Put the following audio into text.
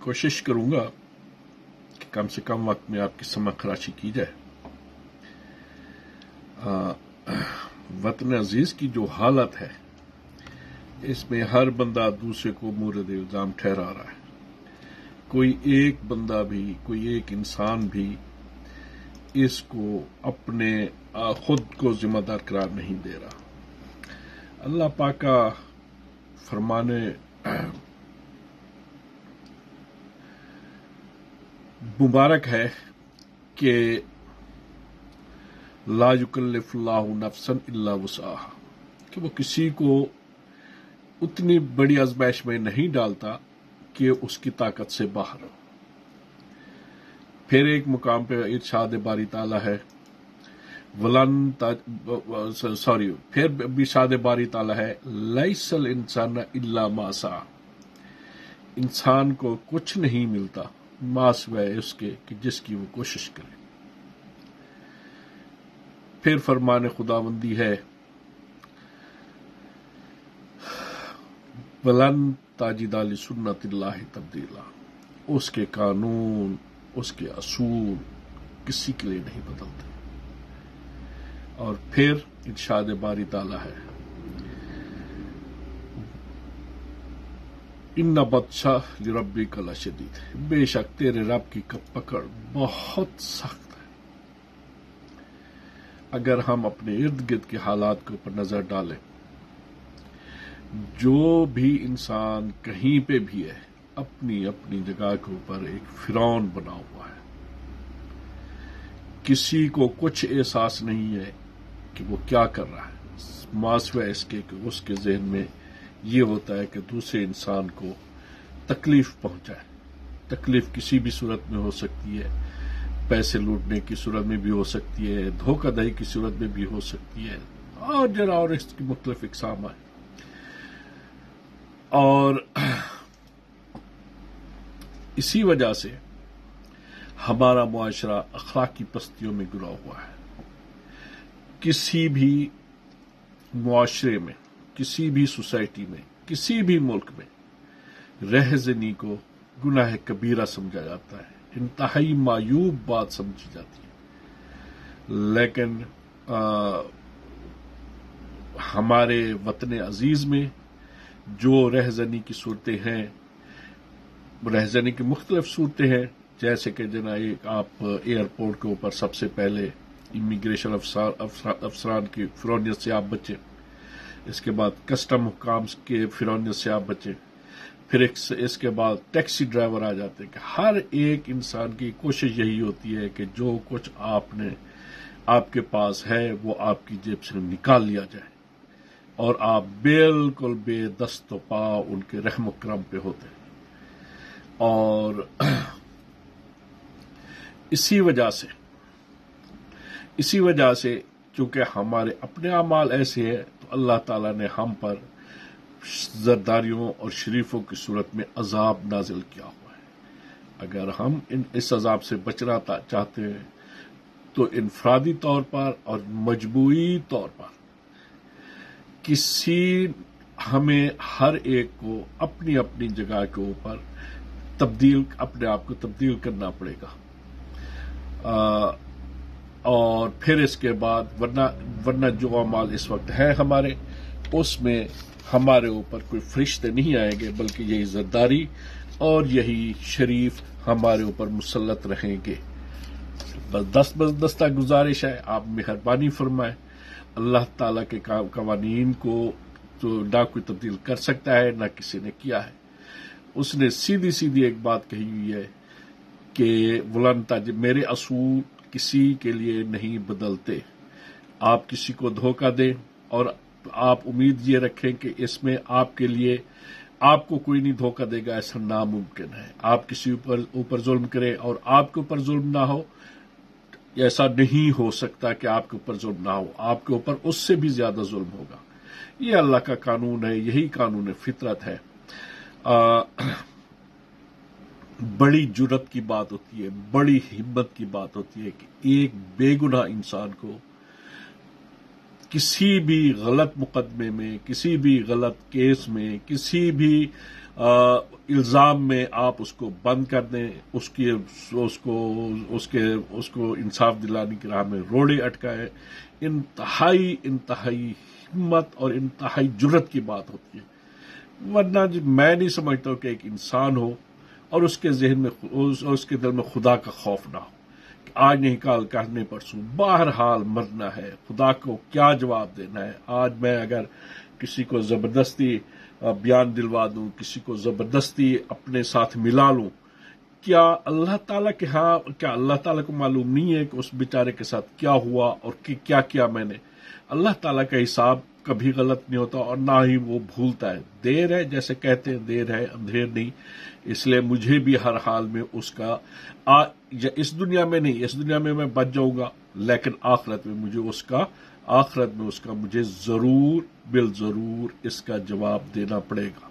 कोशिश करूंगा कि कम से कम वक्त में आपकी समझ खराशी की जाए। वतन अजीज की जो हालत है, इसमें हर बंदा दूसरे को मूरद इल्जाम ठहरा रहा है। कोई एक बंदा भी, कोई एक इंसान भी इसको अपने खुद को जिम्मेदार करार नहीं दे रहा। अल्लाह पाक का फरमाने मुबारक है कि ला युकल्लिफुल्लाहु नफ्सन इल्ला वुसअहा, कि वो किसी को उतनी बड़ी आजमाइश में नहीं डालता कि उसकी ताकत से बाहर हो। फिर एक मुकाम पे इरशाद बारी ताला है फिर भी इरशाद बारी ताला है लैसल इंसान इल्ला मा सा, इंसान को कुछ नहीं मिलता मा सिवाय उसके कि जिसकी वो कोशिश करे। फिर फरमान खुदाबंदी है वलन ताजिदा लिसुन्नतिल्लाहि तब्दीला, उसके कानून, उसके असूल किसी के लिए नहीं बदलते। और फिर इरशाद बारी ताला है इन्ना बत्शा लिरब्बिका लशदीद, बेशक तेरे रब की पकड़ बहुत सख्त है। अगर हम अपने इर्द गिर्द के हालात के ऊपर नजर डालें, जो भी इंसान कहीं पे भी है अपनी अपनी जगह के ऊपर एक फिरौन बना हुआ है। किसी को कुछ एहसास नहीं है कि वो क्या कर रहा है, मासवे इसके कि उसके जहन में ये होता है कि दूसरे इंसान को तकलीफ पहुंचाए। तकलीफ किसी भी सूरत में हो सकती है, पैसे लूटने की सूरत में भी हो सकती है, धोखाधड़ी की सूरत में भी हो सकती है, और इसकी मुख्तलिफ इकसाम है। और इसी वजह से हमारा मुआशरा अखलाकी पस्तियों में गिरा हुआ है। किसी भी मुआशरे में, किसी भी सोसाइटी में, किसी भी मुल्क में रहज़नी को गुनाह कबीरा समझा जाता है, इंतहाई मायूब बात समझी जाती है। लेकिन हमारे वतन अजीज में जो रहज़नी की सूरतें हैं, रहज़नी की मुख्तलिफ सूरतें हैं, जैसे कि जनाब आप एयरपोर्ट के ऊपर सबसे पहले इमिग्रेशन अफसरान की फिरौनियत से आप बचे, इसके बाद कस्टम हुकाम के फिरौनियत से आप बचे, फिर इसके बाद टैक्सी ड्राइवर आ जाते हैं। कि हर एक इंसान की कोशिश यही होती है कि जो कुछ आपके पास है वो आपकी जेब से निकाल लिया जाए और आप बिल्कुल बेदस्त पा उनके रहम करम पे होते हैं। और इसी वजह से चूंकि हमारे अपने अमाल ऐसे हैं, तो अल्लाह ताला ने हम पर जरदारियों और शरीफों की सूरत में अजाब नाजिल किया हुआ है। अगर हम इस अजाब से बचना चाहते हैं तो इनफरादी तौर पर और मजबूरी तौर पर हमें हर एक को अपनी अपनी जगह के ऊपर अपने आप को तब्दील करना पड़ेगा। और फिर इसके बाद वरना जो अमाल इस वक्त है हमारे, उसमें हमारे ऊपर कोई फरिश्ते नहीं आएंगे, बल्कि यही जरदारी और यही शरीफ हमारे ऊपर मुसल्लत रहेंगे। बस दस्ता गुजारिश है, आप मेहरबानी फरमाएं। अल्लाह ताला के कवानीन को तो ना कोई तब्दील कर सकता है, ना किसी ने किया है। उसने सीधी सीधी एक बात कही हुई है कि वुलनता मेरे असूल किसी के लिए नहीं बदलते। आप किसी को धोखा दें और आप उम्मीद ये रखें कि इसमें आपके लिए आपको कोई नहीं धोखा देगा, ऐसा नामुमकिन है। आप किसी ऊपर जुल्म करें और आपके ऊपर जुल्म ना हो, ऐसा नहीं हो सकता कि आपके ऊपर जुल्म ना हो, आपके ऊपर उससे भी ज्यादा जुल्म होगा। ये अल्लाह का कानून है, यही कानून फितरत है। बड़ी जुर्रत की बात होती है, बड़ी हिम्मत की बात होती है कि एक बेगुनाह इंसान को किसी भी गलत मुकदमे में, किसी भी गलत केस में, किसी भी الزام میں آپ اس کو بند کر دیں، اس کو انصاف دلانے کی راہ میں روڑے اٹکائے، انتہائی ہمت اور انتہائی جرت کی بات ہوتی ہے۔ ورنہ میں نہیں سمجھتا کہ ایک انسان ہو اور اس کے ذہن میں اس کے دل میں خدا کا خوف نہ ہو، آج نہیں کال کرنے پرسوں بہرحال مرنا ہے، خدا کو کیا جواب دینا ہے۔ آج میں اگر کسی کو زبردستی بیان دلوا دوں، کسی کو زبردستی اپنے ساتھ ملا لوں، کیا اللہ تعالیٰ کے ہاں، کیا اللہ تعالیٰ کو معلوم نہیں ہے کہ اس بیچارے کے ساتھ کیا ہوا اور کیا کیا میں نے؟ اللہ تعالیٰ کا حساب کبھی غلط نہیں ہوتا اور نہ ہی وہ بھولتا ہے۔ دیر ہے، جیسے کہتے ہیں، دیر ہے اندھیر نہیں، اس لیے مجھے بھی ہر حال میں اس کا اس دنیا میں نہیں، اس دنیا میں بچ جاؤں گا، لیکن آخرت میں مجھے ضرور بالضرور اس کا جواب دینا پڑے گا۔